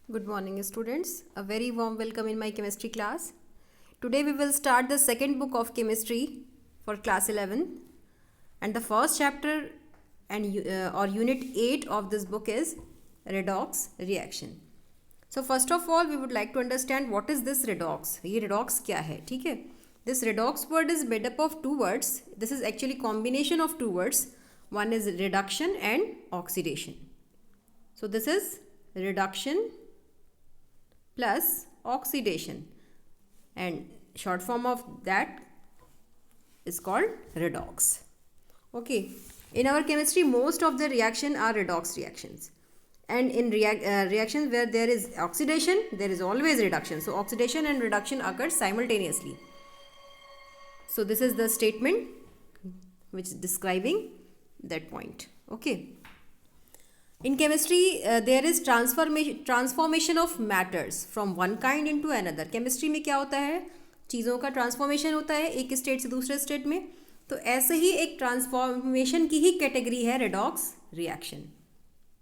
Good morning, students. A very warm welcome in my chemistry class. Today we will start the second book of chemistry for class 11, and the first chapter or unit 8 of this book is redox reaction. So first of all, we would like to understand what is this redox. ये redox क्या है, ठीक है? This redox word is made up of two words. This is actually combination of two words. One is reduction and oxidation. So this is reduction plus oxidation, and short form of that is called redox. Okay, in our chemistry most of the reaction are redox reactions, and in reactions where there is oxidation there is always reduction. So oxidation and reduction occur simultaneously. So this is the statement which is describing that point. Okay, in chemistry there is transformation of matters from one kind into another. chemistry में क्या होता है, चीज़ों का transformation होता है एक state से दूसरे स्टेट में. तो ऐसे ही एक ट्रांसफॉर्मेशन की ही कैटेगरी है रेडॉक्स रिएक्शन,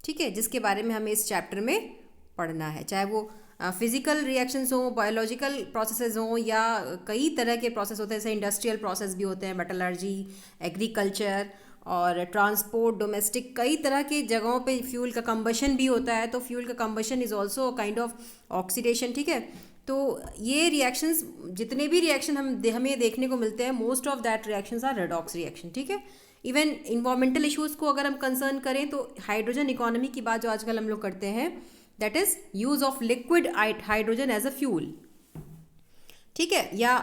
ठीक है, जिसके बारे में हमें इस चैप्टर में पढ़ना है. चाहे वो फिजिकल रिएक्शंस हों, बायोलॉजिकल प्रोसेसेस हों, या कई तरह के प्रोसेस होते हैं, जैसे इंडस्ट्रियल प्रोसेस भी होते हैं, मेटलर्जी, एग्रीकल्चर और ट्रांसपोर्ट, डोमेस्टिक, कई तरह की जगहों पे फ्यूल का कंबशन भी होता है. तो फ्यूल का combustion is also kind of oxidation, ठीक है. तो ये रिएक्शंस, जितने भी रिएक्शन हमें देखने को मिलते हैं, most of that reactions are redox reaction, ठीक है. इवन इन्वायरमेंटल इश्यूज़ को अगर हम कंसर्न करें तो हाइड्रोजन इकोनॉमी की बात जो आजकल हम लोग करते हैं, that is use of liquid hydrogen as a fuel, ठीक है. या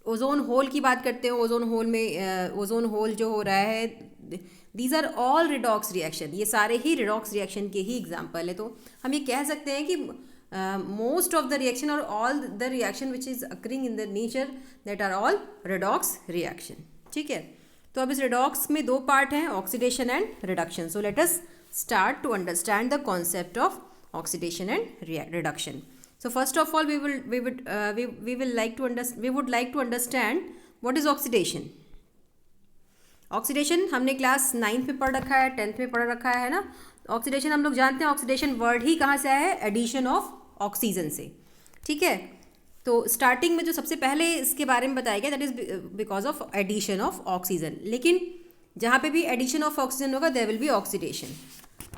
ओजोन होल की बात करते हैं, ओजोन होल में ओजोन होल जो हो रहा है, these are all redox reaction. ये सारे ही रिडॉक्स रिएक्शन के ही एग्जाम्पल है. तो हम ये कह सकते हैं कि मोस्ट ऑफ द रिएक्शन और all the reaction which is occurring in the nature that are all redox reaction, ठीक है. तो अब इस रिडॉक्स में दो पार्ट हैं, oxidation and reduction. So let us start to understand the concept of oxidation and reduction. So first of all, we would like to understand what is oxidation. Oxidation हमने class 9th में पढ़ रखा है, 10th में पढ़ रखा है ना. ऑक्सीडेशन हम लोग जानते हैं, ऑक्सीडेशन वर्ड ही कहाँ से आया है, एडिशन ऑफ ऑक्सीजन से, ठीक है. तो स्टार्टिंग में जो सबसे पहले इसके बारे में बताया गया, that is because of addition of oxygen. लेकिन जहाँ पे भी एडिशन ऑफ ऑक्सीजन होगा देयर विल बी ऑक्सीडेशन.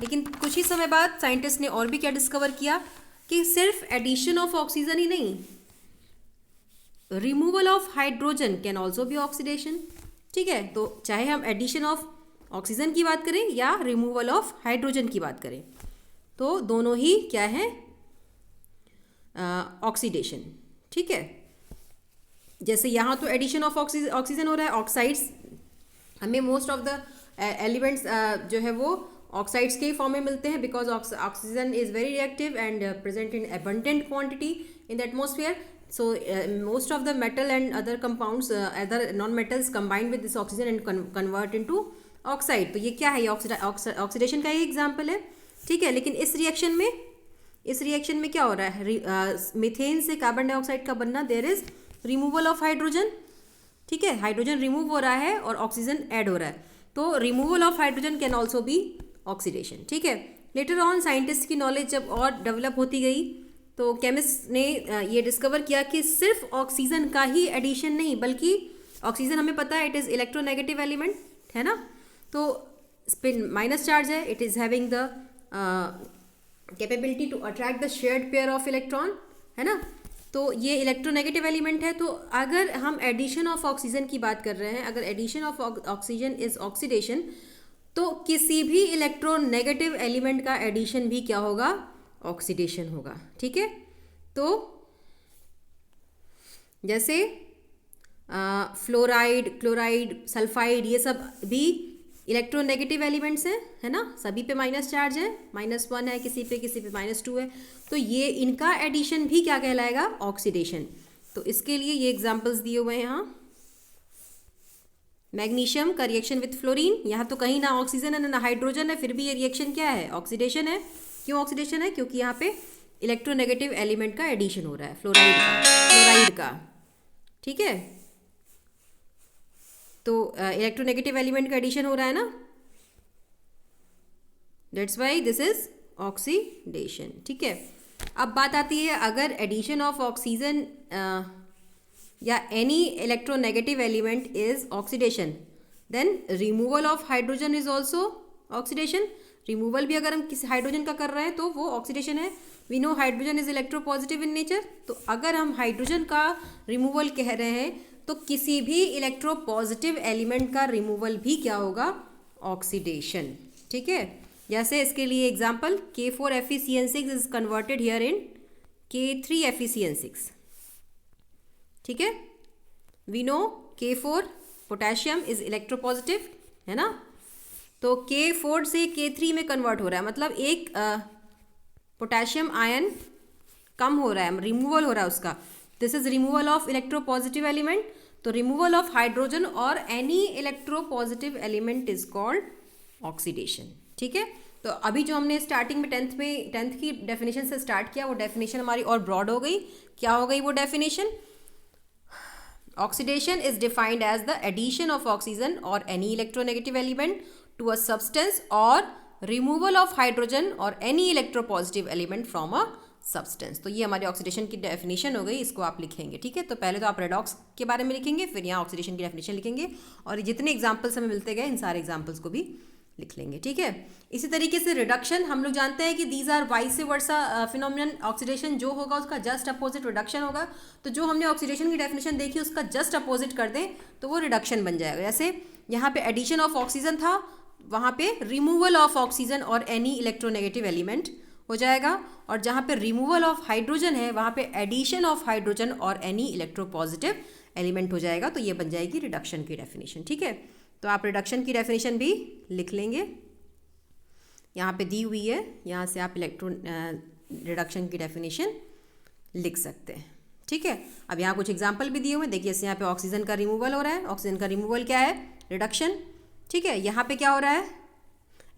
लेकिन कुछ ही समय बाद साइंटिस्ट ने और भी क्या डिस्कवर किया कि सिर्फ एडिशन ऑफ ऑक्सीजन ही नहीं, removal of hydrogen can also be oxidation, ठीक है. तो चाहे हम एडिशन ऑफ ऑक्सीजन की बात करें या रिमूवल ऑफ हाइड्रोजन की बात करें, तो दोनों ही क्या है, ऑक्सीडेशन, ठीक है. जैसे यहाँ तो एडिशन ऑफ ऑक्सीजन हो रहा है, ऑक्साइड्स हमें मोस्ट ऑफ द एलिमेंट्स जो है वो ऑक्साइड्स के फॉर्म में मिलते हैं, because oxygen is very reactive and present in abundant quantity in the atmosphere. So most of the metal and other compounds, other non-metals combine with this oxygen and convert into oxide. तो ये क्या है, ये oxidation का ही example है, ठीक है. लेकिन इस रिएक्शन में क्या हो रहा है, मीथेन से कार्बन डाइऑक्साइड का बनना, there is removal of hydrogen, ठीक है. हाइड्रोजन रिमूव हो रहा है और ऑक्सीजन ऐड हो रहा है. तो removal of hydrogen can also be oxidation, ठीक है. लेटर ऑन साइंटिस्ट की नॉलेज जब और डेवलप होती गई तो केमिस्ट ने ये डिस्कवर किया कि सिर्फ ऑक्सीजन का ही एडिशन नहीं, बल्कि ऑक्सीजन हमें पता है इट इज़ इलेक्ट्रोनेगेटिव एलिमेंट, है ना. तो स्पिन माइनस चार्ज है, it is having the capability to attract the shared pair of electron, है ना. तो ये इलेक्ट्रोनेगेटिव एलिमेंट है. तो अगर हम एडिशन ऑफ ऑक्सीजन की बात कर रहे हैं, अगर addition of oxygen is oxidation, तो किसी भी इलेक्ट्रोनेगेटिव एलिमेंट का एडिशन भी क्या होगा, ऑक्सीडेशन होगा, ठीक है. तो जैसे फ्लोराइड, क्लोराइड, सल्फाइड, ये सब भी इलेक्ट्रोनेगेटिव एलिमेंट्स हैं, है ना. सभी पे माइनस चार्ज है, -1 है, किसी पे -2 है. तो ये इनका एडिशन भी क्या कहलाएगा, ऑक्सीडेशन. तो इसके लिए ये एग्जांपल्स दिए हुए हैं यहाँ. मैग्नीशियम का रिएक्शन विथ फ्लोरीन, यहाँ तो कहीं ना ऑक्सीजन है ना हाइड्रोजन है, फिर भी ये रिएक्शन क्या है, ऑक्सीडेशन है. क्यों ऑक्सीडेशन है, क्योंकि यहाँ पे इलेक्ट्रोनेगेटिव एलिमेंट का एडिशन हो रहा है, फ्लोराइड का, ठीक है. तो इलेक्ट्रोनेगेटिव एलिमेंट का एडिशन हो रहा है ना, that's why this is oxidation. ठीक है, अब बात आती है अगर एडिशन ऑफ ऑक्सीजन या any electronegative element is oxidation, then removal of hydrogen is also oxidation. Removal भी अगर हम किसी हाइड्रोजन का कर रहे हैं तो वो ऑक्सीडेशन है। We know hydrogen is electropositive in nature, तो अगर हम हाइड्रोजन का रिमूवल कह रहे हैं तो किसी भी इलेक्ट्रोपॉजिटिव एलिमेंट का रिमूवल भी क्या होगा, ऑक्सीडेशन। ठीक है, जैसे इसके लिए example K4FeCN6 is converted here in K3FeCN6। ठीक है, we know K4 potassium is electropositive है ना, तो K4 से K3 में कन्वर्ट हो रहा है, मतलब एक पोटेशियम आयन कम हो रहा है, रिमूवल हो रहा है उसका। This is removal of electropositive element, तो रिमूवल ऑफ हाइड्रोजन और any electropositive element is called oxidation. ठीक है, तो अभी जो हमने स्टार्टिंग में टेंथ की डेफिनेशन से स्टार्ट किया, वो डेफिनेशन हमारी और ब्रॉड हो गई। क्या हो गई वो definition? Oxidation is defined as the addition of oxygen और any electronegative element to a substance और रिमूवल ऑफ हाइड्रोजन और any electropositive element from a substance. तो ये हमारी ऑक्सीडेशन की डेफिनेशन हो गई, इसको आप लिखेंगे। ठीक है, तो पहले तो आप रेडॉक्स के बारे में लिखेंगे, फिर यहाँ ऑक्सीडेशन की डेफिनेशन लिखेंगे, और जितने एग्जाम्पल्स हमें मिलते गए इन सारे एग्जाम्पल्स को भी लिख लेंगे। ठीक है, इसी तरीके से रिडक्शन हम लोग जानते हैं कि these are vice versa phenomenon. Oxidation जो होगा उसका जस्ट अपोजिट रिडक्शन होगा, तो जो हमने ऑक्सीडेशन की डेफिनेशन देखी उसका जस्ट अपोजिट कर दें तो वो रिडक्शन बन जाएगा। जैसे यहाँ पे एडिशन ऑफ ऑक्सीजन था, वहाँ पे रिमूवल ऑफ ऑक्सीजन और एनी इलेक्ट्रोनेगेटिव एलिमेंट हो जाएगा, और जहाँ पे रिमूवल ऑफ हाइड्रोजन है वहाँ पे एडिशन ऑफ हाइड्रोजन और एनी इलेक्ट्रोपॉजिटिव एलिमेंट हो जाएगा, तो ये बन जाएगी रिडक्शन की डेफिनेशन। ठीक है, तो आप रिडक्शन की डेफिनेशन भी लिख लेंगे, यहाँ पे दी हुई है, यहाँ से आप रिडक्शन की डेफिनेशन लिख सकते हैं। ठीक है, अब यहाँ कुछ एग्जाम्पल भी दिए हुए हैं, देखिए यहाँ पे ऑक्सीजन का रिमूवल हो रहा है। ऑक्सीजन का रिमूवल क्या है? रिडक्शन। ठीक है, यहाँ पे क्या हो रहा है?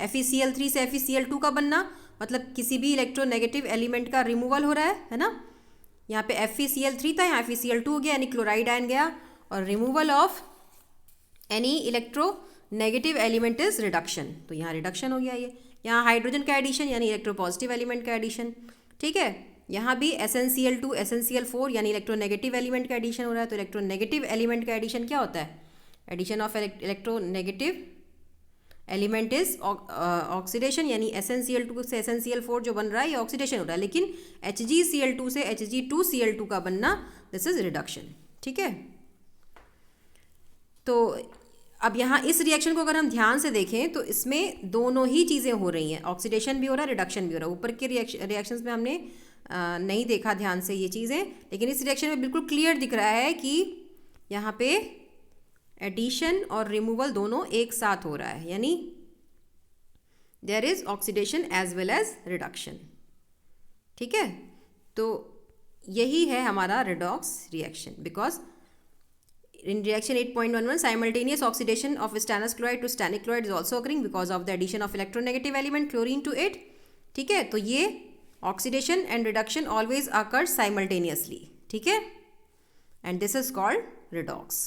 FeCl3 से FeCl2 का बनना, मतलब किसी भी इलेक्ट्रोनेगेटिव एलिमेंट का रिमूवल हो रहा है ना। यहाँ पे FeCl3 था, यहाँ FeCl2 हो गया, यानी क्लोराइड आयन गया, और removal of any electronegative element is reduction, तो यहाँ रिडक्शन हो गया। ये यहाँ हाइड्रोजन का एडिशन यानी इलेक्ट्रोपॉजिटिव एलिमेंट का एडिशन। ठीक है, यहाँ भी SnCl2 SnCl4 यानी इलेक्ट्रोनेगेटिव एलिमेंट का एडिशन हो रहा है, तो इलेक्ट्रोनेगेटिव एलिमेंट का एडिशन क्या होता है? Addition of electronegative element is oxidation, यानी SnCl2 से SnCl4 जो बन रहा है ये ऑक्सीडेशन हो रहा है, लेकिन HgCl2 से Hg2Cl2 का बनना, दिस इज रिडक्शन। ठीक है, तो अब यहाँ इस रिएक्शन को अगर हम ध्यान से देखें तो इसमें दोनों ही चीज़ें हो रही हैं, ऑक्सीडेशन भी हो रहा है, रिडक्शन भी हो रहा है। ऊपर के रिएक्शंस में हमने नहीं देखा ध्यान से ये चीज़ें, लेकिन इस रिएक्शन में बिल्कुल क्लियर दिख रहा है कि यहाँ पे एडिशन और रिमूवल दोनों एक साथ हो रहा है, यानी there is oxidation as well as reduction. ठीक है, तो यही है हमारा redox reaction, because in reaction 8.11 simultaneous oxidation of stannous chloride to stannic chloride is also occurring because of the addition of electronegative element chlorine to it. ठीक है, तो ये oxidation and reduction always occurs simultaneously. ठीक है, and this is called redox.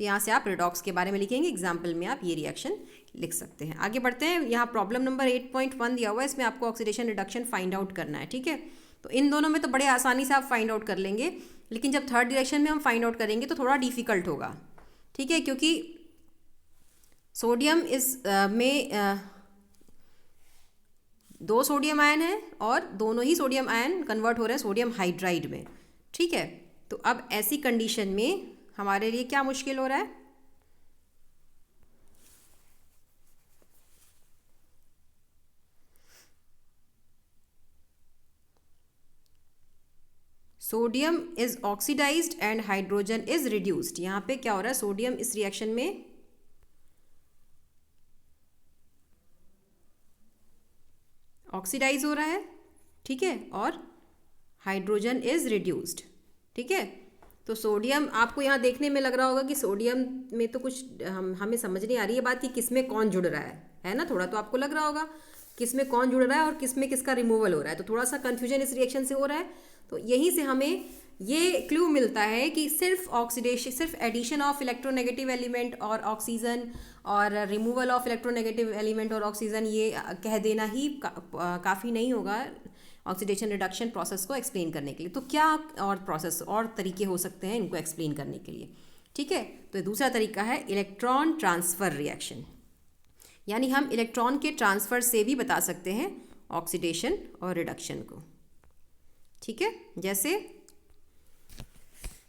तो यहाँ से आप redox के बारे में लिखेंगे, एग्जाम्पल में आप ये रिएक्शन लिख सकते हैं। आगे बढ़ते हैं, यहाँ प्रॉब्लम नंबर 8.1 दिया हुआ है, इसमें आपको ऑक्सीडेशन रिडक्शन फाइंड आउट करना है। ठीक है, तो इन दोनों में तो बड़े आसानी से आप फाइंड आउट कर लेंगे, लेकिन जब थर्ड डायरेक्शन में हम फाइंड आउट करेंगे तो थोड़ा डिफिकल्ट होगा। ठीक है, क्योंकि सोडियम में 2 सोडियम आयन है और दोनों ही सोडियम आयन कन्वर्ट हो रहे हैं सोडियम हाइड्राइड में। ठीक है, तो अब ऐसी कंडीशन में हमारे लिए क्या मुश्किल हो रहा है? Sodium is oxidised and hydrogen is reduced. यहाँ पे क्या हो रहा है? सोडियम इस रिएक्शन में ऑक्सीडाइज हो रहा है, ठीक है, और हाइड्रोजन इज रिड्यूस्ड। ठीक है, तो सोडियम आपको यहाँ देखने में लग रहा होगा कि सोडियम में तो कुछ हमें समझ नहीं आ रही है बात कि किस में कौन जुड़ रहा है ना। थोड़ा तो आपको लग रहा होगा किस में कौन जुड़ रहा है और किस में किसका रिमूवल हो रहा है, तो थोड़ा सा कन्फ्यूजन इस रिएक्शन से हो रहा है। तो यहीं से हमें ये क्लू मिलता है कि सिर्फ ऑक्सीडेशन, सिर्फ एडिशन ऑफ इलेक्ट्रोनेगेटिव एलिमेंट और ऑक्सीजन और रिमूवल ऑफ इलेक्ट्रोनेगेटिव एलिमेंट और ऑक्सीजन, ये कह देना ही काफ़ी नहीं होगा ऑक्सीडेशन रिडक्शन प्रोसेस को एक्सप्लेन करने के लिए। तो क्या और प्रोसेस और तरीके हो सकते हैं इनको एक्सप्लेन करने के लिए, ठीक है। तो दूसरा तरीका है इलेक्ट्रॉन ट्रांसफ़र रिएक्शन, यानी हम इलेक्ट्रॉन के ट्रांसफ़र से भी बता सकते हैं ऑक्सीडेशन और रिडक्शन को, ठीक है। जैसे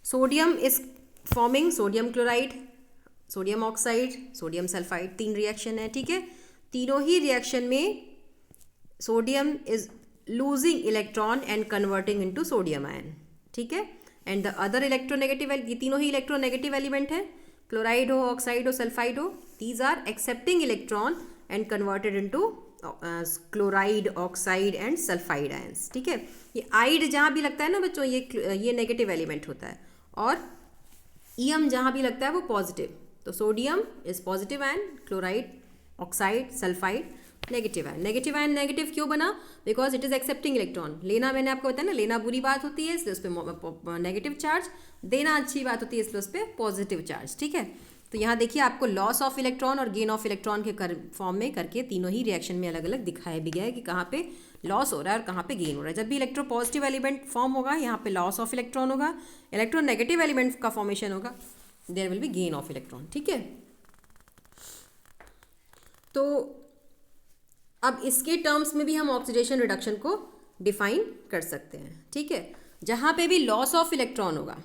sodium is forming sodium chloride, sodium oxide, sodium sulphide, 3 reaction है, ठीक है। तीनों ही रिएक्शन में sodium is losing electron and converting into sodium ion, ठीक है। एंड द अदर इलेक्ट्रोनेगेटिव, ये तीनों ही इलेक्ट्रोनेगेटिव एलिमेंट हैं, क्लोराइड हो, ऑक्साइड हो, सल्फाइड हो, these are accepting electron and converted into chloride, oxide and sulphide ions, ठीक है। ये आइड जहाँ भी लगता है ना बच्चों, ये नेगेटिव एलिमेंट होता है, और ईएम जहाँ भी लगता है वो पॉजिटिव। तो sodium is positive ion, chloride, oxide, sulphide negative ion. Negative ion negative क्यों बना? Because it is accepting electron. लेना, मैंने आपको बताया ना, लेना बुरी बात होती है इसलिए उस पर नेगेटिव चार्ज, देना अच्छी बात होती है इसलिए उस पर पॉजिटिव चार्ज, ठीक है। तो यहाँ देखिए आपको लॉस ऑफ इलेक्ट्रॉन और गेन ऑफ इलेक्ट्रॉन के फॉर्म में करके तीनों ही रिएक्शन में अलग अलग दिखाया भी गया है कि कहाँ पे लॉस हो रहा है और कहाँ पे गेन हो रहा है। जब भी इलेक्ट्रो पॉजिटिव एलिमेंट फॉर्म होगा यहाँ पे लॉस ऑफ इलेक्ट्रॉन होगा, इलेक्ट्रो नेगेटिव एलिमेंट का फॉर्मेशन होगा, there will be gain of electron, ठीक है। तो अब इसके टर्म्स में भी हम ऑक्सीडेशन रिडक्शन को डिफाइन कर सकते हैं, ठीक है। जहाँ पे भी लॉस ऑफ इलेक्ट्रॉन होगा,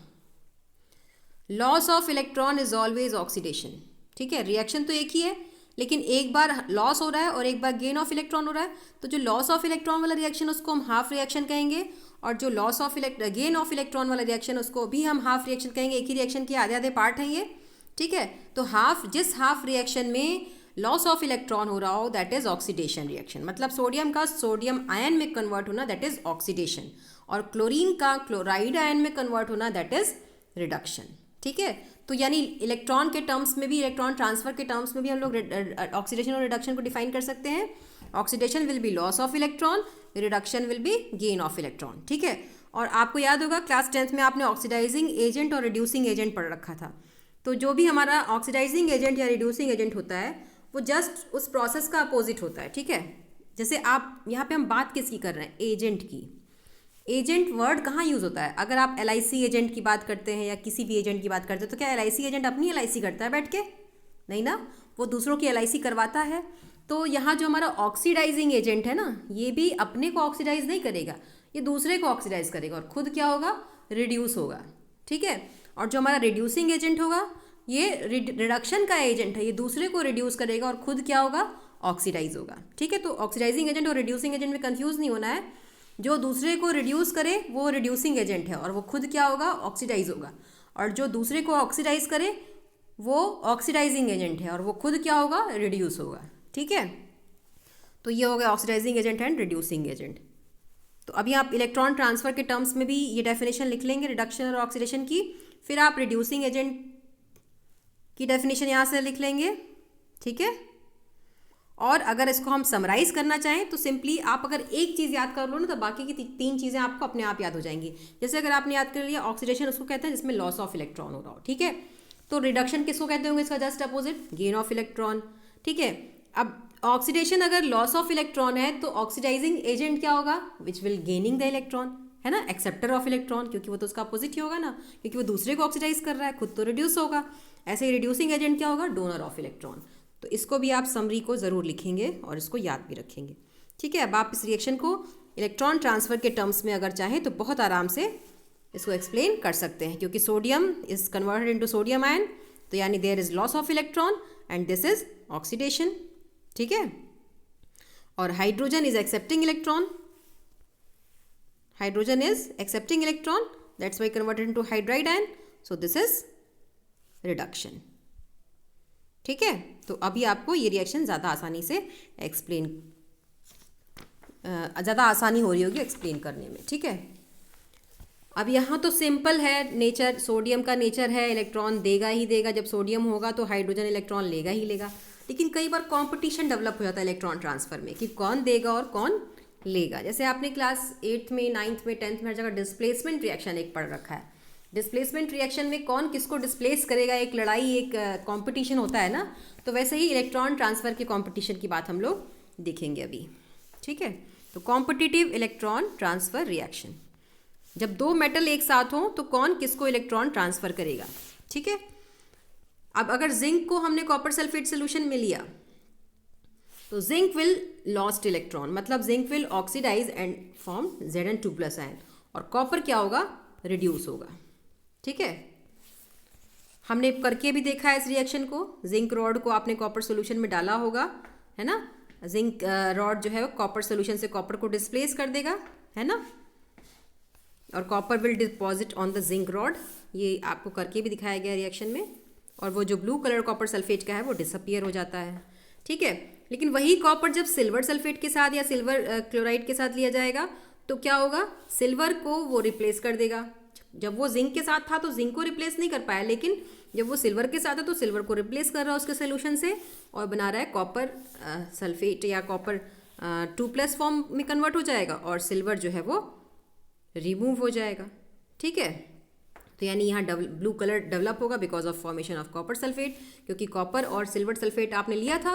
loss of electron is always oxidation, ठीक है। रिएक्शन तो एक ही है, लेकिन एक बार लॉस हो रहा है और एक बार गेन ऑफ इलेक्ट्रॉन हो रहा है, तो जो लॉस ऑफ इलेक्ट्रॉन वाला रिएक्शन उसको हम हाफ रिएक्शन कहेंगे, और जो loss of gain of electron वाला रिएक्शन उसको भी हम हाफ रिएक्शन कहेंगे। एक ही रिएक्शन के आधे आधे पार्ट हैं ये, ठीक है। तो जिस हाफ रिएक्शन में लॉस ऑफ इलेक्ट्रॉन हो रहा हो दैट इज ऑक्सीडेशन रिएक्शन, मतलब सोडियम का सोडियम आयन में कन्वर्ट होना दैट इज ऑक्सीडेशन, और क्लोरीन का क्लोराइड आयन में कन्वर्ट होना दैट इज रिडक्शन, ठीक है। तो यानी इलेक्ट्रॉन के टर्म्स में भी, इलेक्ट्रॉन ट्रांसफर के टर्म्स में भी हम लोग ऑक्सीडेशन और रिडक्शन को डिफाइन कर सकते हैं। Oxidation will be loss of electron, reduction will be gain of electron, ठीक है। और आपको याद होगा क्लास 10th में आपने ऑक्सीडाइजिंग एजेंट और रिड्यूसिंग एजेंट पढ़ रखा था। तो जो भी हमारा ऑक्सीडाइजिंग एजेंट या रिड्यूसिंग एजेंट होता है वो जस्ट उस प्रोसेस का अपोजिट होता है, ठीक है। जैसे आप यहाँ पे हम बात किसकी कर रहे हैं? एजेंट की। एजेंट वर्ड कहाँ यूज़ होता है? अगर आप LIC एजेंट की बात करते हैं या किसी भी एजेंट की बात करते हैं तो क्या LIC एजेंट अपनी LIC करता है बैठ के? नहीं ना, वो दूसरों की LIC करवाता है। तो यहाँ जो हमारा ऑक्सीडाइजिंग एजेंट है ना, ये भी अपने को ऑक्सीडाइज नहीं करेगा, ये दूसरे को ऑक्सीडाइज करेगा और खुद क्या होगा? रिड्यूस होगा, ठीक है। और जो हमारा रिड्यूसिंग एजेंट होगा, ये रिडक्शन का एजेंट है, ये दूसरे को रिड्यूस करेगा और खुद क्या होगा? ऑक्सीडाइज होगा, ठीक है। तो ऑक्सीडाइजिंग एजेंट और रिड्यूसिंग एजेंट में कंफ्यूज नहीं होना है। जो दूसरे को रिड्यूस करे वो रिड्यूसिंग एजेंट है और वो खुद क्या होगा? ऑक्सीडाइज होगा। और जो दूसरे को ऑक्सीडाइज करे वो ऑक्सीडाइजिंग एजेंट है और वो खुद क्या होगा? रिड्यूस होगा, ठीक है। तो ये हो गया oxidising agent and reducing agent. तो अभी आप इलेक्ट्रॉन ट्रांसफर के टर्म्स में भी ये डेफिनेशन लिख लेंगे रिडक्शन और ऑक्सीडेशन की, फिर आप रिड्यूसिंग एजेंट की डेफिनेशन यहाँ से लिख लेंगे, ठीक है। और अगर इसको हम समराइज करना चाहें तो सिंपली आप अगर एक चीज़ याद कर लो ना तो बाकी की 3 चीज़ें आपको अपने आप याद हो जाएंगी। जैसे अगर आपने याद कर लिया ऑक्सीडेशन उसको कहते हैं जिसमें लॉस ऑफ इलेक्ट्रॉन हो रहा हो, ठीक है। तो रिडक्शन किसको कहते होंगे? इसका just opposite, gain of electron, ठीक है। अब ऑक्सीडेशन अगर लॉस ऑफ इलेक्ट्रॉन है तो ऑक्सीडाइजिंग एजेंट क्या होगा? Which will gaining the electron, है ना, एक्सेप्टर ऑफ इलेक्ट्रॉन, क्योंकि वो तो उसका अपोजिट ही होगा ना, क्योंकि वो दूसरे को ऑक्सीडाइज कर रहा है, खुद तो रिड्यूस होगा। ऐसे ही रिड्यूसिंग एजेंट क्या होगा? Donor of electron. तो इसको भी आप समरी को ज़रूर लिखेंगे और इसको याद भी रखेंगे, ठीक है। अब आप इस रिएक्शन को इलेक्ट्रॉन ट्रांसफ़र के टर्म्स में अगर चाहें तो बहुत आराम से इसको एक्सप्लेन कर सकते हैं, क्योंकि sodium is converted into sodium ion, तो यानी there is loss of electron and this is oxidation, ठीक है। और hydrogen is accepting electron, hydrogen is accepting electron, that's why converted into hydride ion, so this is reduction, ठीक है। तो अभी आपको ये रिएक्शन ज़्यादा आसानी से ज़्यादा आसानी हो रही होगी एक्सप्लेन करने में, ठीक है। अब यहाँ तो सिंपल है नेचर, सोडियम का नेचर है इलेक्ट्रॉन देगा ही देगा, जब सोडियम होगा तो हाइड्रोजन इलेक्ट्रॉन लेगा ही लेगा। लेकिन कई बार कंपटीशन डेवलप हो जाता है इलेक्ट्रॉन ट्रांसफ़र में कि कौन देगा और कौन लेगा। जैसे आपने क्लास 8th में, 9th में, 10th में हर जगह डिस्प्लेसमेंट रिएक्शन एक पढ़ रखा है। डिस्प्लेसमेंट रिएक्शन में कौन किसको डिस्प्लेस करेगा, एक लड़ाई, एक कंपटीशन होता है ना। तो वैसे ही इलेक्ट्रॉन ट्रांसफ़र के कंपटीशन की बात हम लोग देखेंगे अभी, ठीक है। तो कॉम्पिटिटिव इलेक्ट्रॉन ट्रांसफ़र रिएक्शन, जब दो मेटल एक साथ हों तो कौन किसको इलेक्ट्रॉन ट्रांसफ़र करेगा, ठीक है। अब अगर जिंक को हमने कॉपर सल्फेट सोल्यूशन में लिया तो जिंक विल लॉस्ट इलेक्ट्रॉन, मतलब zinc will oxidise and form Zn2+ ion, और कॉपर क्या होगा, रिड्यूस होगा, ठीक है। हमने करके भी देखा है इस रिएक्शन को। जिंक रॉड को आपने कॉपर सोल्यूशन में डाला होगा, है ना। जिंक रॉड जो है वो कॉपर सोल्यूशन से कॉपर को डिस्प्लेस कर देगा, है ना, और copper will deposit on the zinc rod. ये आपको करके भी दिखाया गया रिएक्शन में। और वो जो ब्लू कलर कॉपर सल्फेट का है वो डिसअपियर हो जाता है, ठीक है। लेकिन वही कॉपर जब सिल्वर सल्फेट के साथ या सिल्वर क्लोराइड के साथ लिया जाएगा तो क्या होगा, सिल्वर को वो रिप्लेस कर देगा। जब वो जिंक के साथ था तो जिंक को रिप्लेस नहीं कर पाया, लेकिन जब वो सिल्वर के साथ है तो सिल्वर को रिप्लेस कर रहा है उसके सोल्यूशन से और बना रहा है कॉपर सल्फेट, या कॉपर 2+ फॉर्म में कन्वर्ट हो जाएगा और सिल्वर जो है वो रिमूव हो जाएगा, ठीक है। तो यानी यहाँ ब्लू कलर डेवलप होगा because of formation of copper sulphate, क्योंकि कॉपर और सिल्वर सल्फेट आपने लिया था,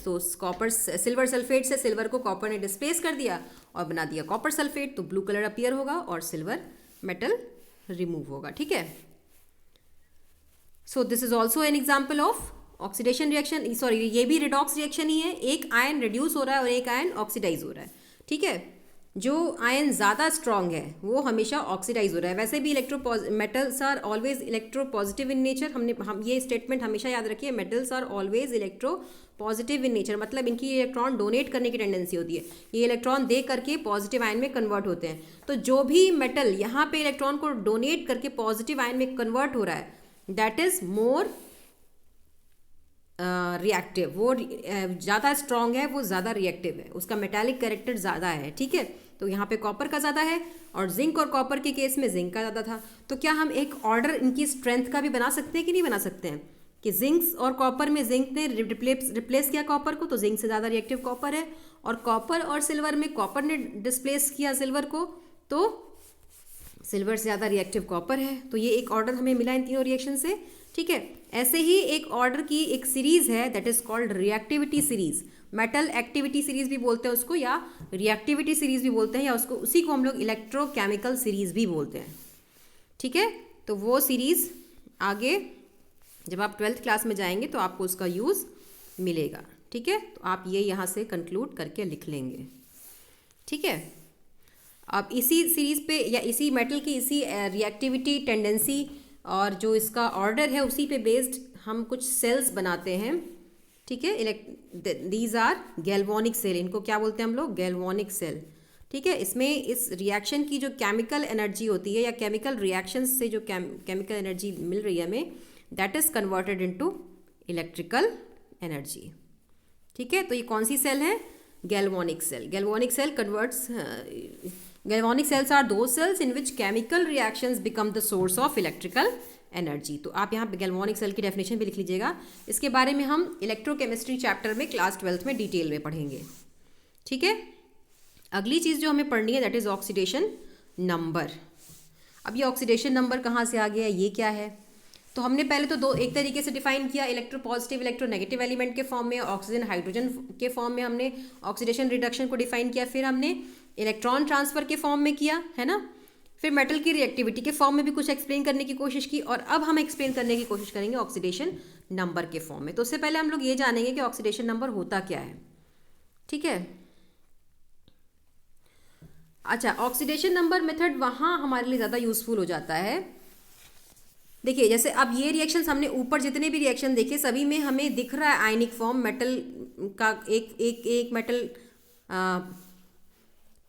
तो कॉपर सिल्वर सल्फेट से सिल्वर को कॉपर ने डिस्प्लेस कर दिया और बना दिया कॉपर सल्फेट, तो ब्लू कलर अपीयर होगा और सिल्वर मेटल रिमूव होगा, ठीक है। So this is also an example of oxidation reaction, sorry ये भी रिडॉक्स रिएक्शन ही है। एक आयन रिड्यूस हो रहा है और एक आयन ऑक्सीडाइज हो रहा है, ठीक है। जो आयन ज़्यादा स्ट्रॉन्ग है वो हमेशा ऑक्सीडाइज हो रहा है। वैसे भी metals are always electropositive in nature. हम ये स्टेटमेंट हमेशा याद रखिए, metals are always electropositive in nature, मतलब इनकी इलेक्ट्रॉन डोनेट करने की टेंडेंसी होती है। ये इलेक्ट्रॉन दे करके पॉजिटिव आयन में कन्वर्ट होते हैं। तो जो भी मेटल यहाँ पे इलेक्ट्रॉन को डोनेट करके पॉजिटिव आयन में कन्वर्ट हो रहा है दैट इज मोर रिएक्टिव, वो ज़्यादा स्ट्रॉन्ग है, वो ज़्यादा रिएक्टिव है, उसका मेटालिक कैरेक्टर ज़्यादा है, ठीक है। तो यहाँ पे कॉपर का ज़्यादा है और जिंक और कॉपर के केस में जिंक का ज़्यादा था। तो क्या हम एक ऑर्डर इनकी स्ट्रेंथ का भी बना सकते हैं कि नहीं बना सकते हैं, कि जिंक और कॉपर में जिंक ने रिप्लेस किया कॉपर को, तो जिंक से ज़्यादा रिएक्टिव कॉपर है, और कॉपर और सिल्वर में कॉपर ने डिस्प्लेस किया सिल्वर को, तो सिल्वर से ज़्यादा रिएक्टिव कॉपर है। तो ये एक ऑर्डर हमें मिला इन तीनों रिएक्शन से, ठीक है। ऐसे ही एक ऑर्डर की एक सीरीज़ है that is called reactivity series. Metal activity series भी बोलते हैं उसको, या रिएक्टिविटी सीरीज़ भी बोलते हैं, या उसको उसी को हम लोग इलेक्ट्रोकेमिकल सीरीज़ भी बोलते हैं, ठीक है। तो वो सीरीज़ आगे जब आप 12th क्लास में जाएंगे तो आपको उसका यूज़ मिलेगा, ठीक है। तो आप ये यहाँ से कंक्लूड करके लिख लेंगे, ठीक है। अब इसी सीरीज़ पे या इसी मेटल की इसी रिएक्टिविटी टेंडेंसी और जो इसका ऑर्डर है उसी पे बेस्ड हम कुछ सेल्स बनाते हैं, ठीक है। दीज आर गैल्वानिक सेल, इनको क्या बोलते हैं हम लोग, गैल्वानिक सेल, ठीक है। इसमें इस रिएक्शन की जो केमिकल एनर्जी होती है या केमिकल रिएक्शंस से जो केमिकल एनर्जी मिल रही है हमें, that is converted into electrical energy, ठीक है। तो ये कौन सी सेल है, galvanic cell. Galvanic cell converts, galvanic cells are दो cells in which chemical reactions become the source of electrical energy. तो आप यहाँ पे गैल्वानिक सेल की डेफिनेशन भी लिख लीजिएगा। इसके बारे में हम इलेक्ट्रोकेमिस्ट्री चैप्टर में क्लास 12th में डिटेल में पढ़ेंगे, ठीक है। अगली चीज़ जो हमें पढ़नी है दैट इज़ ऑक्सीडेशन नंबर। अब ये ऑक्सीडेशन नंबर कहाँ से आ गया, ये क्या है। तो हमने पहले तो एक तरीके से डिफाइन किया, electro positive electro negative element के फॉर्म में, ऑक्सीजन हाइड्रोजन के फॉर्म में हमने ऑक्सीडेशन रिडक्शन को डिफाइन किया। फिर हमने इलेक्ट्रॉन ट्रांसफ़र के फॉर्म में किया, है ना। फिर मेटल की रिएक्टिविटी के फॉर्म में भी कुछ एक्सप्लेन करने की कोशिश की, और अब हम एक्सप्लेन करने की कोशिश करेंगे ऑक्सीडेशन नंबर के फॉर्म में। तो उससे पहले हम लोग ये जानेंगे कि ऑक्सीडेशन नंबर होता क्या है, ठीक है। अच्छा, ऑक्सीडेशन नंबर मेथड वहाँ हमारे लिए ज़्यादा यूज़फुल हो जाता है। देखिए, जैसे अब ये रिएक्शंस हमने ऊपर जितने भी रिएक्शन देखे सभी में हमें दिख रहा है आयनिक फॉर्म, मेटल का एक मेटल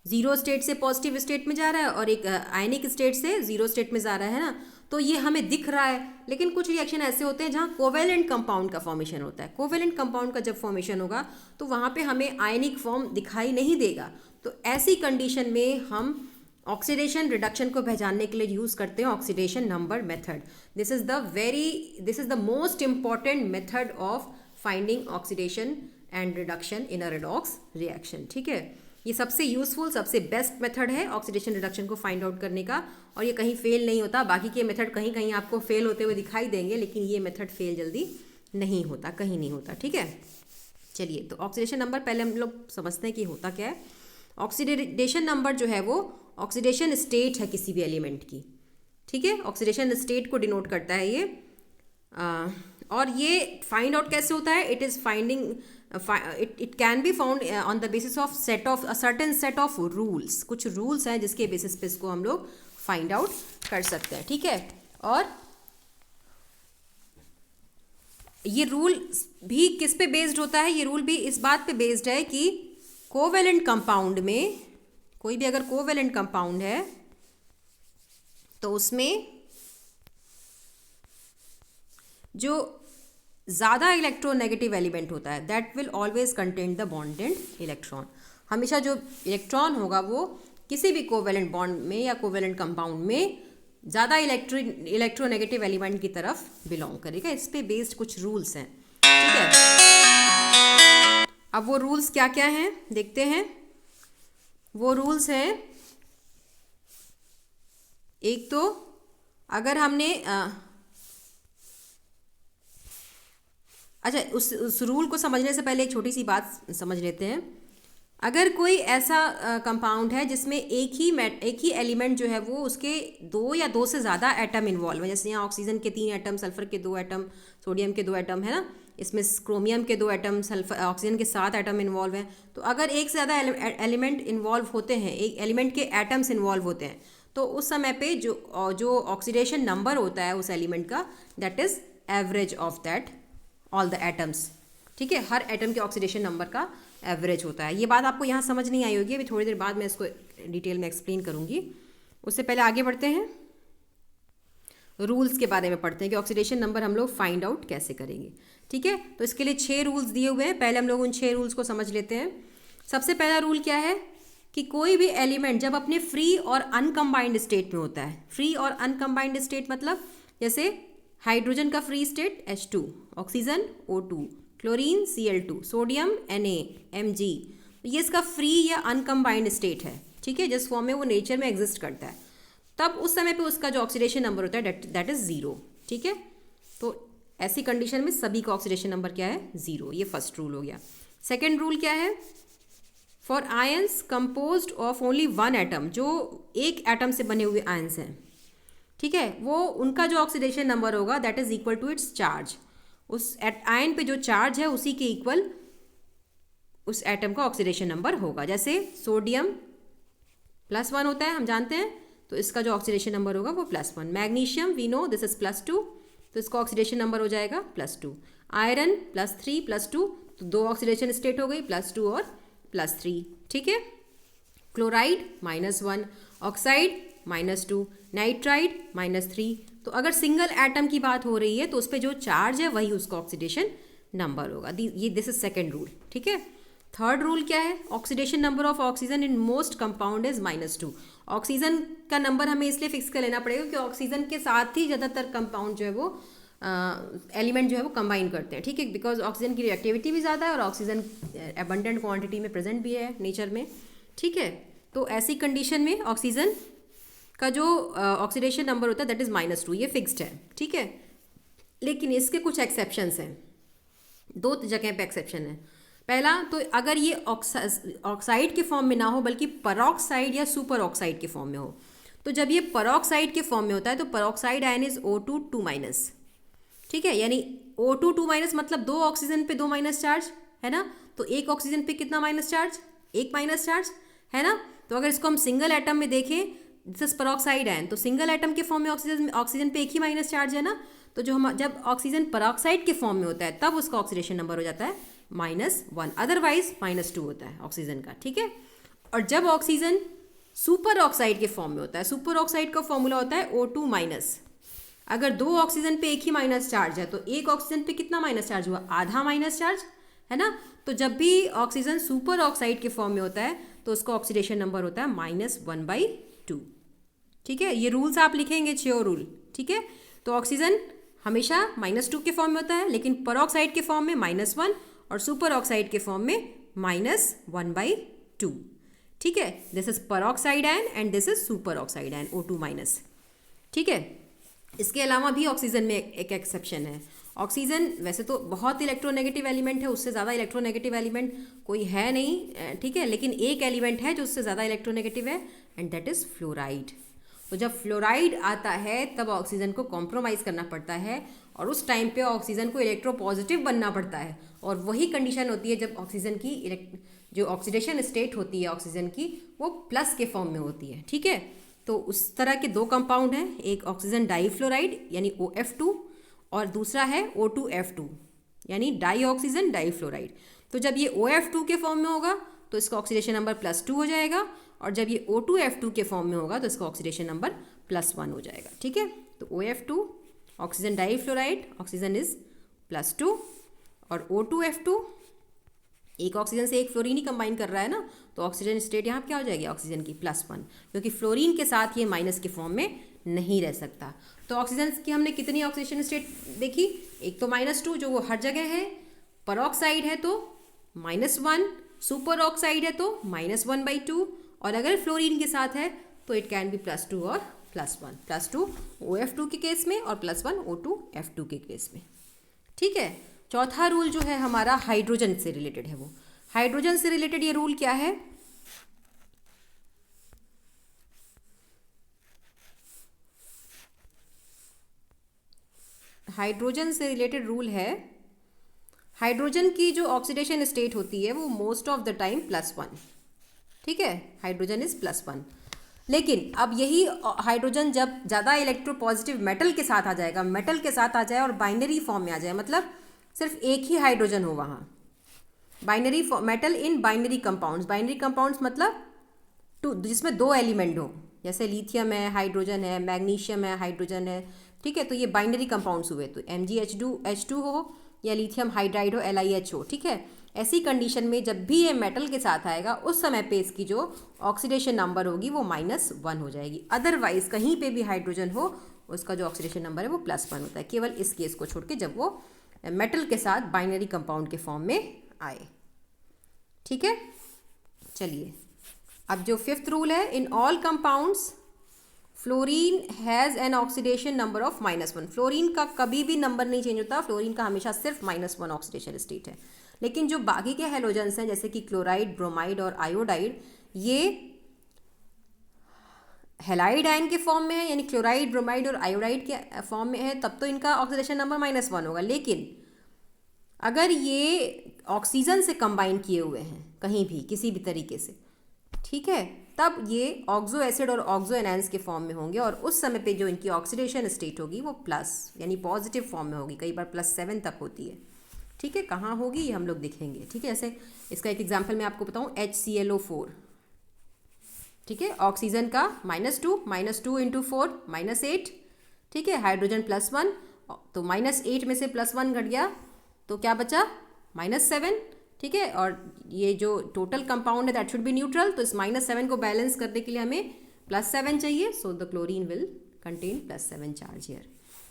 जीरो स्टेट से पॉजिटिव स्टेट में जा रहा है और एक आयनिक स्टेट से जीरो स्टेट में जा रहा है ना। तो ये हमें दिख रहा है, लेकिन कुछ रिएक्शन ऐसे होते हैं जहाँ कोवेलेंट कंपाउंड का फॉर्मेशन होता है। कोवेलेंट कंपाउंड का जब फॉर्मेशन होगा तो वहाँ पे हमें आयनिक फॉर्म दिखाई नहीं देगा। तो ऐसी कंडीशन में हम ऑक्सीडेशन रिडक्शन को पहचानने के लिए यूज़ करते हैं oxidation number method. This is the most important method of finding oxidation and reduction in a redox reaction, ठीक है। ये सबसे यूज़फुल, सबसे बेस्ट मेथड है ऑक्सीडेशन रिडक्शन को फाइंड आउट करने का, और ये कहीं फेल नहीं होता। बाकी के मेथड कहीं कहीं आपको फेल होते हुए दिखाई देंगे, लेकिन ये मेथड फेल जल्दी नहीं होता, कहीं नहीं होता। ठीक है, चलिए, तो ऑक्सीडेशन नंबर पहले हम लोग समझते हैं कि होता क्या है। ऑक्सीडेशन नंबर जो है वो ऑक्सीडेशन स्टेट है किसी भी एलिमेंट की। ठीक है, ऑक्सीडेशन स्टेट को डिनोट करता है ये। और ये फाइंड आउट कैसे होता है? It is finding it can be found on the basis of a certain set of rules. कुछ रूल्स हैं जिसके बेसिस पे इसको हम लोग फाइंड आउट कर सकते हैं। ठीक है, और ये रूल भी किस पे बेस्ड होता है? ये रूल भी इस बात पे बेस्ड है कि कोवेलेंट कंपाउंड में, कोई भी अगर कोवेलेंट कंपाउंड है तो उसमें जो ज़्यादा इलेक्ट्रोनेगेटिव एलिमेंट होता है that will always contain the bonded electron. हमेशा जो इलेक्ट्रॉन होगा वो किसी भी कोवेलेंट बॉन्ड में या कोवेलेंट कंपाउंड में ज़्यादा इलेक्ट्रोनेगेटिव एलिमेंट की तरफ बिलोंग करेगा। इस पे बेस्ड कुछ रूल्स हैं। ठीक है, अब वो रूल्स क्या क्या हैं देखते हैं। वो रूल्स हैं, एक तो अगर हमने अच्छा, उस रूल को समझने से पहले एक छोटी सी बात समझ लेते हैं। अगर कोई ऐसा कंपाउंड है जिसमें एक ही एलिमेंट जो है वो उसके दो या दो से ज़्यादा एटम इन्वॉल्व है, जैसे यहाँ ऑक्सीजन के 3 एटम, सल्फर के 2 एटम, सोडियम के 2 एटम, है ना, इसमें क्रोमियम के 2 एटम, सल्फर ऑक्सीजन के 7 एटम इन्वॉल्व हैं। तो अगर एक से ज़्यादा एलिमेंट इन्वॉल्व होते हैं, एक एलिमेंट के एटम्स इन्वॉल्व होते हैं, तो उस समय पे जो ऑक्सीडेशन नंबर होता है उस एलिमेंट का, that is average of that all the atoms. ठीक है, हर एटम के ऑक्सीडेशन नंबर का एवरेज होता है। ये बात आपको यहाँ समझ नहीं आई होगी, अभी थोड़ी देर बाद मैं इसको डिटेल में एक्सप्लेन करूँगी। उससे पहले आगे बढ़ते हैं, रूल्स के बारे में पढ़ते हैं कि ऑक्सीडेशन नंबर हम लोग फाइंड आउट कैसे करेंगे। ठीक है, तो इसके लिए 6 रूल्स दिए हुए हैं। पहले हम लोग उन 6 रूल्स को समझ लेते हैं। सबसे पहला रूल क्या है कि कोई भी एलिमेंट जब अपने फ्री और अनकम्बाइंड स्टेट में होता है, फ्री और अनकम्बाइंड स्टेट मतलब जैसे हाइड्रोजन का free state H2, oxygen O2, chlorine Cl2, sodium Na, Mg, ये इसका फ्री या अनकम्बाइंड स्टेट है। ठीक है, जिस फॉर्म में वो नेचर में एग्जिस्ट करता है, तब उस समय पे उसका जो ऑक्सीडेशन नंबर होता है दैट इज़ 0। ठीक है, तो ऐसी कंडीशन में सभी का ऑक्सीडेशन नंबर क्या है? 0। ये फर्स्ट रूल हो गया। सेकेंड रूल क्या है? For ions composed of only 1 atom, जो एक एटम से बने हुए आयंस हैं, ठीक है, वो उनका जो ऑक्सीडेशन नंबर होगा that is equal to its charge. उस आयन पे जो चार्ज है उसी के इक्वल उस एटम का ऑक्सीडेशन नंबर होगा। जैसे सोडियम +1 होता है, हम जानते हैं, तो इसका जो ऑक्सीडेशन नंबर होगा वो +1। Magnesium we know this is +2, तो इसका ऑक्सीडेशन नंबर हो जाएगा +2। आयरन +3 +2, तो 2 ऑक्सीडेशन स्टेट हो गई, +2 और +3। ठीक है, क्लोराइड -1, ऑक्साइड -2, नाइट्राइड -3। तो अगर सिंगल एटम की बात हो रही है तो उस पर जो चार्ज है वही उसका ऑक्सीडेशन नंबर होगा। ये दिस इज सेकेंड रूल। ठीक है, थर्ड रूल क्या है? Oxidation number of oxygen in most compound is -2। Oxygen का नंबर हमें इसलिए फिक्स कर लेना पड़ेगा कि ऑक्सीजन के साथ ही ज़्यादातर कंपाउंड जो है वो एलिमेंट जो है वो कंबाइन करते हैं। ठीक है, बिकॉज ऑक्सीजन की रिएक्टिविटी भी ज़्यादा है और ऑक्सीजन एबंडेंट क्वांटिटी में प्रेजेंट भी है नेचर में। ठीक है, तो ऐसी कंडीशन में ऑक्सीजन का जो ऑक्सीडेशन नंबर होता है दैट इज़ -2, ये फिक्स्ड है। ठीक है, लेकिन इसके कुछ एक्सेप्शंस हैं, 2 जगह पे एक्सेप्शन है। पहला तो अगर ये ऑक्साइड के फॉर्म में ना हो बल्कि परऑक्साइड या सुपर ऑक्साइड के फॉर्म में हो, तो जब ये परऑक्साइड के फॉर्म में होता है तो परऑक्साइड आयन इज O2 2-। ठीक है, यानी O2 2- मतलब 2 ऑक्सीजन पे 2 माइनस चार्ज है ना, तो एक ऑक्सीजन पे कितना माइनस चार्ज? 1 माइनस चार्ज है ना। तो अगर इसको हम सिंगल एटम में देखें, दिस इज परऑक्साइड आयन, तो सिंगल एटम के फॉर्म में ऑक्सीजन पे एक ही माइनस चार्ज है ना, तो जब ऑक्सीजन परऑक्साइड के फॉर्म में होता है तब उसका ऑक्सीडेशन नंबर हो जाता है -1, अदरवाइज -2 होता है ऑक्सीजन का। ठीक है, और जब ऑक्सीजन सुपर ऑक्साइड के फॉर्म में होता है, सुपर ऑक्साइड का फॉर्मूला होता है O2-। अगर 2 ऑक्सीजन पे एक ही माइनस चार्ज है तो एक ऑक्सीजन पे कितना माइनस चार्ज हुआ? आधा माइनस चार्ज है ना। तो जब भी ऑक्सीजन सुपर ऑक्साइड के फॉर्म में होता है तो उसका ऑक्सीडेशन नंबर होता है -1/2। ठीक है, ये रूल्स आप लिखेंगे, 6 रूल। ठीक है, तो ऑक्सीजन हमेशा -2 के फॉर्म में होता है, लेकिन परऑक्साइड के फॉर्म में -1 और सुपर ऑक्साइड के फॉर्म में -1/2। ठीक है, this is peroxide ion and this is super oxide ion O2 minus. ठीक है, इसके अलावा भी ऑक्सीजन में एक एक्सेप्शन है। ऑक्सीजन वैसे तो बहुत इलेक्ट्रोनेगेटिव एलिमेंट है, उससे ज़्यादा इलेक्ट्रोनेगेटिव एलिमेंट कोई है नहीं, ठीक है, लेकिन एक एलिमेंट है जो उससे ज़्यादा इलेक्ट्रोनेगेटिव है एंड दैट इज़ फ्लोराइड। तो जब फ्लोराइड आता है तब ऑक्सीजन को कॉम्प्रोमाइज़ करना पड़ता है और उस टाइम पे ऑक्सीजन को इलेक्ट्रोपॉजिटिव बनना पड़ता है, और वही कंडीशन होती है जब ऑक्सीजन की जो ऑक्सीडेशन स्टेट होती है ऑक्सीजन की वो प्लस के फॉर्म में होती है। ठीक है, तो उस तरह के दो कंपाउंड हैं, एक ऑक्सीजन डाईफ्लोराइड यानी OF2 और दूसरा है O2F2 यानी डाई ऑक्सीजन डाईफ्लोराइड। तो जब ये OF2 के फॉर्म में होगा तो इसका ऑक्सीडेशन नंबर +2 हो जाएगा, और जब ये O2F2 के फॉर्म में होगा तो इसका ऑक्सीडेशन नंबर +1 हो जाएगा। ठीक है, तो OF2 oxygen difluoride, oxygen is +2, और O2F2 एक ऑक्सीजन से एक फ्लोरीन ही कंबाइन कर रहा है ना, तो ऑक्सीजन स्टेट यहाँ क्या हो जाएगी ऑक्सीजन की +1, क्योंकि फ्लोरीन के साथ ये माइनस के फॉर्म में नहीं रह सकता। तो ऑक्सीजन की हमने कितनी ऑक्सीडेशन स्टेट देखी, एक तो -2 जो वो हर जगह है, परऑक्साइड है तो -1, सुपर ऑक्साइड है तो -1/2, और अगर फ्लोरीन के साथ है तो इट कैन बी +2 और +1, +2 OF2 के केस में और +1 O2F2 के केस में। ठीक है, चौथा रूल जो है हमारा हाइड्रोजन से रिलेटेड है। वो हाइड्रोजन से रिलेटेड ये रूल क्या है, हाइड्रोजन से रिलेटेड रूल है, हाइड्रोजन की जो ऑक्सीडेशन स्टेट होती है वो मोस्ट ऑफ द टाइम +1। ठीक है, हाइड्रोजन इज +1, लेकिन अब यही हाइड्रोजन जब ज़्यादा इलेक्ट्रोपॉजिटिव मेटल के साथ आ जाएगा, मेटल के साथ आ जाए और बाइनरी फॉर्म में आ जाए, मतलब सिर्फ एक ही हाइड्रोजन हो वहाँ, binary metal in binary compounds, binary compounds मतलब जिसमें 2 एलिमेंट हो, जैसे लिथियम है, हाइड्रोजन है, मैग्नीशियम है, हाइड्रोजन है। ठीक है, तो ये बाइनरी कंपाउंड्स हुए, तो MgH2 हो या लिथियम हाइड्राइड हो, LiH हो। ठीक है, ऐसी कंडीशन में जब भी ये मेटल के साथ आएगा उस समय पे इसकी जो ऑक्सीडेशन नंबर होगी वो -1 हो जाएगी। अदरवाइज कहीं पे भी हाइड्रोजन हो उसका जो ऑक्सीडेशन नंबर है वो +1 होता है, केवल इस केस को छोड़ के जब वो मेटल के साथ बाइनरी कंपाउंड के फॉर्म में आए। ठीक है, चलिए अब जो 5th रूल है, in all compounds fluorine has an oxidation number of -1। Fluorine का कभी भी नंबर नहीं चेंज होता, फ्लोरीन का हमेशा सिर्फ -1 ऑक्सीडेशन स्टेट है। लेकिन जो बाकी के हैलोजेंस हैं जैसे कि क्लोराइड, ब्रोमाइड और आयोडाइड, ये हेलाइड आयन के फॉर्म में है, यानी क्लोराइड, ब्रोमाइड और आयोडाइड के फॉर्म में है, तब तो इनका ऑक्सीडेशन नंबर -1 होगा। लेकिन अगर ये ऑक्सीजन से कंबाइन किए हुए हैं कहीं भी किसी भी तरीके से, ठीक है, तब ये ऑक्सो एसिड और ऑक्सो एनायंस के फॉर्म में होंगे, और उस समय पे जो इनकी ऑक्सीडेशन स्टेट होगी वो प्लस यानी पॉजिटिव फॉर्म में होगी, कई बार +7 तक होती है। ठीक है, कहाँ होगी ये हम लोग देखेंगे। ठीक है, ऐसे इसका एक एग्जांपल मैं आपको बताऊँ, HClO4। ठीक है, ऑक्सीजन का -2 × 4 -8। ठीक है, हाइड्रोजन +1, तो -8 में से +1 घट गया तो क्या बचा -7। ठीक है, और ये जो टोटल कंपाउंड है दैट शुड बी न्यूट्रल, तो इस -7 को बैलेंस करने के लिए हमें +7 चाहिए, so the chlorine will contain +7 charge here.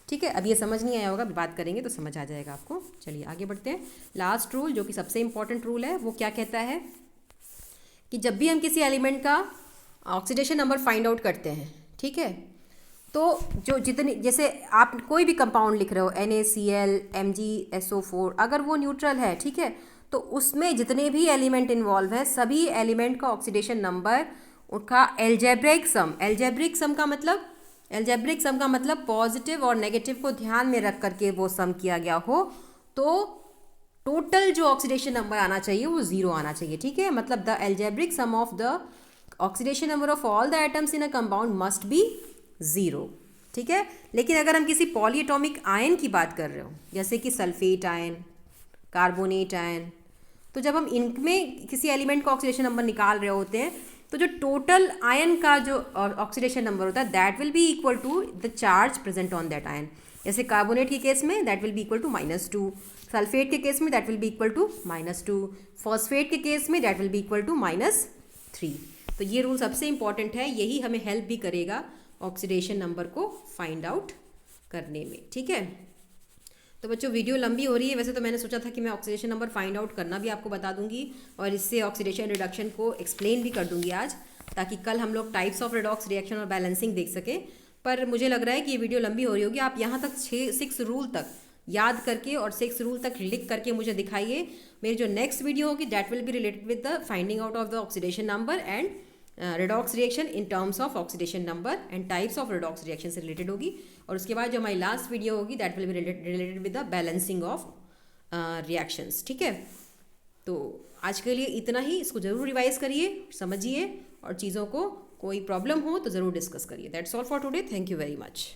ठीक है, अब ये समझ नहीं आया होगा, बात करेंगे तो समझ आ जाएगा आपको। चलिए आगे बढ़ते हैं। लास्ट रूल जो कि सबसे इंपॉर्टेंट रूल है वो क्या कहता है कि जब भी हम किसी एलिमेंट का ऑक्सीडेशन नंबर फाइंड आउट करते हैं, ठीक है, तो जो जितनी, जैसे आप कोई भी कंपाउंड लिख रहे हो NaCl, MgSO4, अगर वो न्यूट्रल है, ठीक है, तो उसमें जितने भी एलिमेंट इन्वॉल्व हैं सभी एलिमेंट का ऑक्सीडेशन नंबर उनका एल्जेब्रिक सम का मतलब पॉजिटिव और नेगेटिव को ध्यान में रख करके वो सम किया गया हो, तो टोटल जो ऑक्सीडेशन नंबर आना चाहिए वो 0 आना चाहिए। ठीक है, मतलब the algebraic sum of the oxidation number of all the atoms in a compound must be 0। ठीक है, लेकिन अगर हम किसी पॉलीएटॉमिक आयन की बात कर रहे हो जैसे कि सल्फेट आयन, कार्बोनेट आयन, तो जब हम इनमें किसी एलिमेंट का ऑक्सीडेशन नंबर निकाल रहे होते हैं तो जो टोटल आयन का जो ऑक्सीडेशन नंबर होता है that will be equal to the charge present on that ion. जैसे कार्बोनेट के केस में that will be equal to -2, sulphate के केस में that will be equal to -2, phosphate के केस में that will be equal to -3। तो ये rule सबसे इंपॉर्टेंट है, यही हमें हेल्प भी करेगा ऑक्सीडेशन नंबर को फाइंड आउट करने में। ठीक है, तो बच्चों वीडियो लंबी हो रही है, वैसे तो मैंने सोचा था कि मैं ऑक्सीडेशन नंबर फाइंड आउट करना भी आपको बता दूंगी और इससे ऑक्सीडेशन रिडक्शन को एक्सप्लेन भी कर दूंगी आज, ताकि कल हम लोग टाइप्स ऑफ रेडॉक्स रिएक्शन और बैलेंसिंग देख सकें। पर मुझे लग रहा है कि ये वीडियो लंबी हो रही होगी। आप यहाँ तक 6 रूल तक याद करके और 6 रूल तक लिख करके मुझे दिखाइए। मेरी जो नेक्स्ट वीडियो होगी that will be related with the finding out of the oxidation number and redox reaction in terms of oxidation number and types of redox reaction से रिलेटेड होगी। और उसके बाद जो हमारी लास्ट वीडियो होगी that will be related with the balancing of reactions. ठीक है, तो आज के लिए इतना ही। इसको ज़रूर रिवाइज करिए, समझिए और चीज़ों को कोई प्रॉब्लम हो तो ज़रूर डिस्कस करिए। That's all for today. Thank you very much.